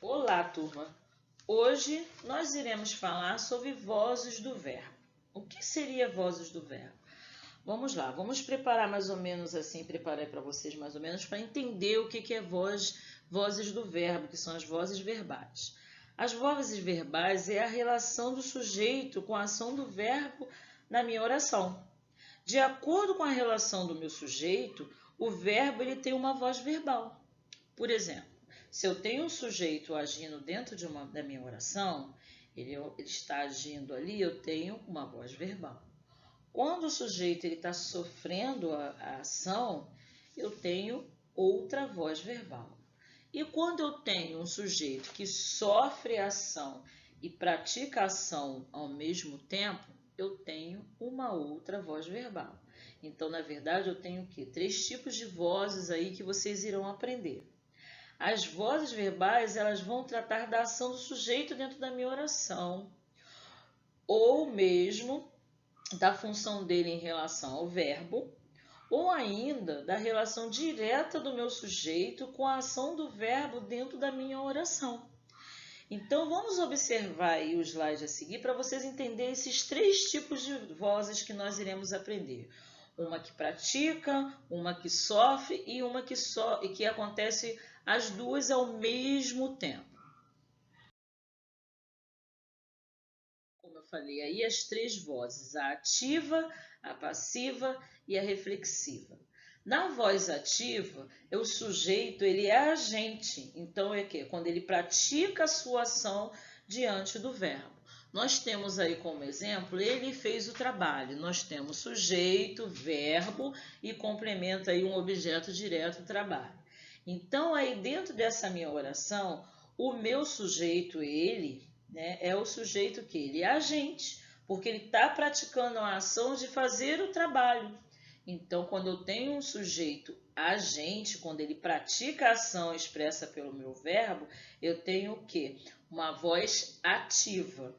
Olá, turma! Hoje nós iremos falar sobre vozes do verbo. O que seria vozes do verbo? Vamos lá, vamos preparar mais ou menos assim, preparei para vocês mais ou menos para entender o que é vozes do verbo, que são as vozes verbais. As vozes verbais é a relação do sujeito com a ação do verbo na minha oração. De acordo com a relação do meu sujeito, o verbo ele tem uma voz verbal. Por exemplo, se eu tenho um sujeito agindo dentro da minha oração, ele está agindo ali, eu tenho uma voz verbal. Quando o sujeito está sofrendo a ação, eu tenho outra voz verbal. E quando eu tenho um sujeito que sofre a ação e pratica a ação ao mesmo tempo, eu tenho uma outra voz verbal. Então, na verdade, eu tenho o quê? 3 tipos de vozes aí que vocês irão aprender. As vozes verbais, elas vão tratar da ação do sujeito dentro da minha oração, ou mesmo da função dele em relação ao verbo, ou ainda da relação direta do meu sujeito com a ação do verbo dentro da minha oração. Então, vamos observar aí o slide a seguir para vocês entenderem esses 3 tipos de vozes que nós iremos aprender. Uma que pratica, uma que sofre e uma que acontece as duas ao mesmo tempo. Como eu falei aí, as 3 vozes, a ativa, a passiva e a reflexiva. Na voz ativa, o sujeito ele é agente, então é que quando ele pratica a sua ação diante do verbo. Nós temos aí como exemplo, ele fez o trabalho. Nós temos sujeito, verbo e complementa aí um objeto direto, trabalho. Então aí dentro dessa minha oração, o meu sujeito, ele, né, é o sujeito que ele é agente, porque ele está praticando a ação de fazer o trabalho. Então, quando eu tenho um sujeito agente, quando ele pratica a ação expressa pelo meu verbo, eu tenho o quê? Uma voz ativa.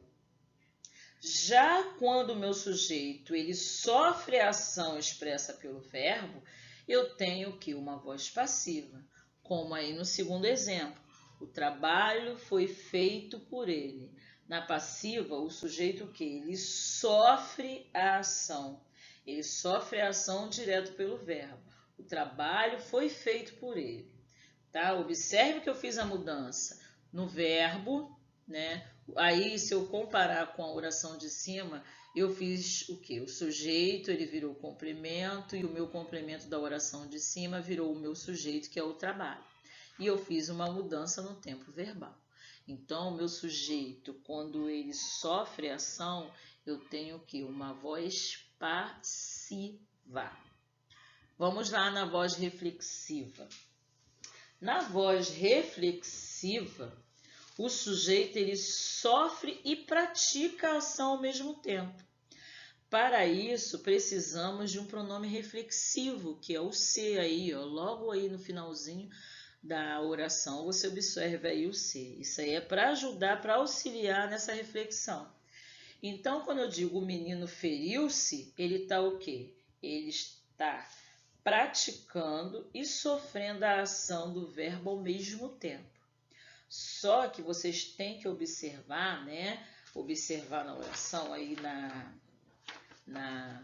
Já quando o meu sujeito ele sofre a ação expressa pelo verbo, eu tenho o quê? Uma voz passiva. Como aí no segundo exemplo, o trabalho foi feito por ele. Na passiva, o sujeito o quê? Ele sofre a ação. Ele sofre a ação direto pelo verbo. O trabalho foi feito por ele. Tá? Observe que eu fiz a mudança no verbo, né? Aí, se eu comparar com a oração de cima, eu fiz o quê? O sujeito, ele virou complemento, e o meu complemento da oração de cima virou o meu sujeito, que é o trabalho. E eu fiz uma mudança no tempo verbal. Então, o meu sujeito, quando ele sofre ação, eu tenho o quê? Uma voz passiva. Vamos lá na voz reflexiva. Na voz reflexiva, o sujeito ele sofre e pratica a ação ao mesmo tempo. Para isso, precisamos de um pronome reflexivo, que é o se aí, ó, logo aí no finalzinho da oração, você observa aí o se. Isso aí é para ajudar, para auxiliar nessa reflexão. Então, quando eu digo o menino feriu-se, ele está o quê? Ele está praticando e sofrendo a ação do verbo ao mesmo tempo. Só que vocês têm que observar, né? Observar na oração aí na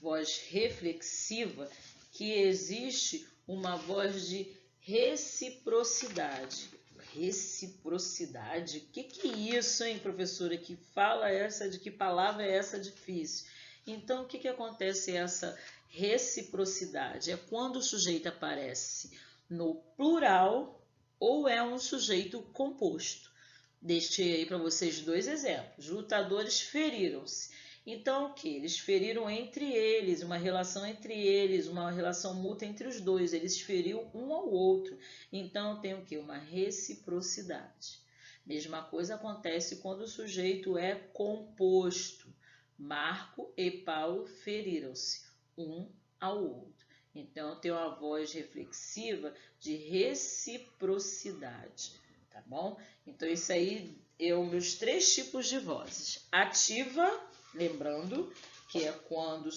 voz reflexiva, que existe uma voz de reciprocidade. Reciprocidade? Que é isso, hein, professora? Que fala essa, de que palavra é essa difícil? Então, o que acontece essa reciprocidade? É quando o sujeito aparece no plural ou é um sujeito composto. Deixei aí para vocês 2 exemplos. Lutadores feriram-se. Então, o que? Eles feriram entre eles, uma relação entre eles, uma relação mútua entre os dois. Eles feriram um ao outro. Então, tem o que? Uma reciprocidade. Mesma coisa acontece quando o sujeito é composto. Marco e Paulo feriram-se um ao outro. Então, tem uma voz reflexiva de reciprocidade, tá bom? Então, isso aí é os meus 3 tipos de vozes. Ativa, lembrando que é quando o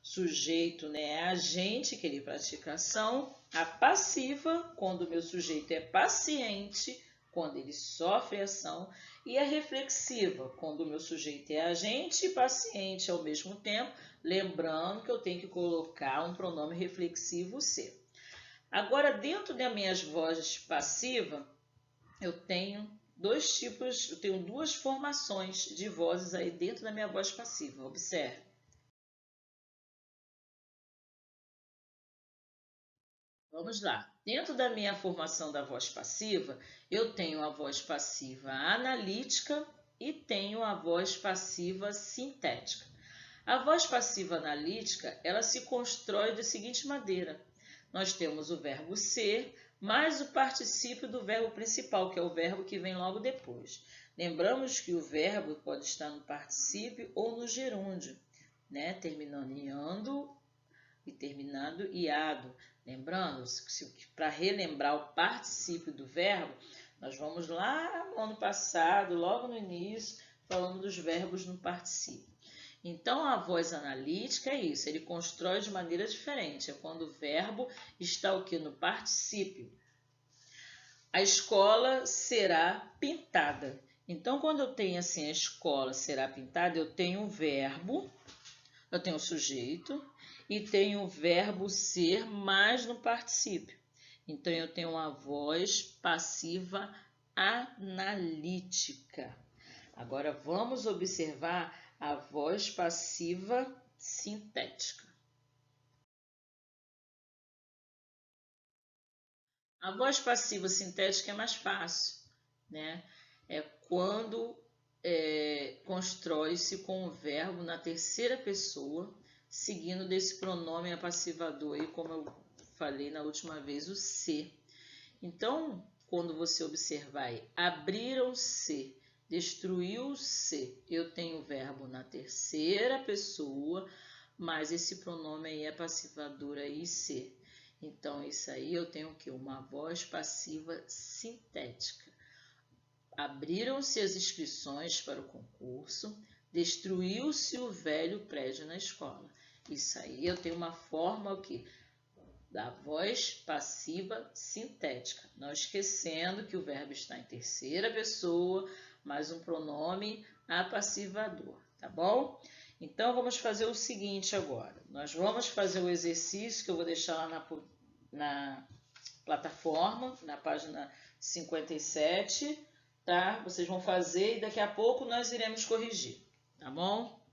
sujeito, né, é agente, que ele pratica ação. A passiva, quando o meu sujeito é paciente, quando ele sofre ação, e a reflexiva, quando o meu sujeito é agente e paciente ao mesmo tempo, lembrando que eu tenho que colocar um pronome reflexivo ser. Agora, dentro das minhas vozes passivas, eu tenho duas formações de vozes aí dentro da minha voz passiva. Observe. Vamos lá. Dentro da minha formação da voz passiva, eu tenho a voz passiva analítica e tenho a voz passiva sintética. A voz passiva analítica, ela se constrói da seguinte maneira. Nós temos o verbo ser, mais o particípio do verbo principal, que é o verbo que vem logo depois. Lembramos que o verbo pode estar no particípio ou no gerúndio, né? Terminando em ando e terminando em ado. Lembrando, para relembrar o particípio do verbo, nós vamos lá no ano passado, logo no início, falando dos verbos no particípio. Então, a voz analítica é isso, ele constrói de maneira diferente, é quando o verbo está o que? No particípio. A escola será pintada. Então, quando eu tenho assim, a escola será pintada, eu tenho o verbo, eu tenho o sujeito e tenho o verbo ser mais no particípio. Então, eu tenho uma voz passiva analítica. Agora, vamos observar a voz passiva sintética. A voz passiva sintética é mais fácil, né? É quando constrói-se com o verbo na terceira pessoa, seguindo desse pronome apassivador, aí, como eu falei na última vez, o se. Então, quando você observar aí, abriram-se, destruiu-se, eu tenho o verbo na terceira pessoa, mas esse pronome aí é passivador aí, se. Então, isso aí eu tenho o quê? Uma voz passiva sintética. Abriram-se as inscrições para o concurso, destruiu-se o velho prédio na escola. Isso aí eu tenho uma forma o quê? Da voz passiva sintética. Não esquecendo que o verbo está em terceira pessoa, mais um pronome apassivador, tá bom? Então, vamos fazer o seguinte agora. Nós vamos fazer o exercício que eu vou deixar lá na plataforma, na página 57, tá? Vocês vão fazer e daqui a pouco nós iremos corrigir, tá bom?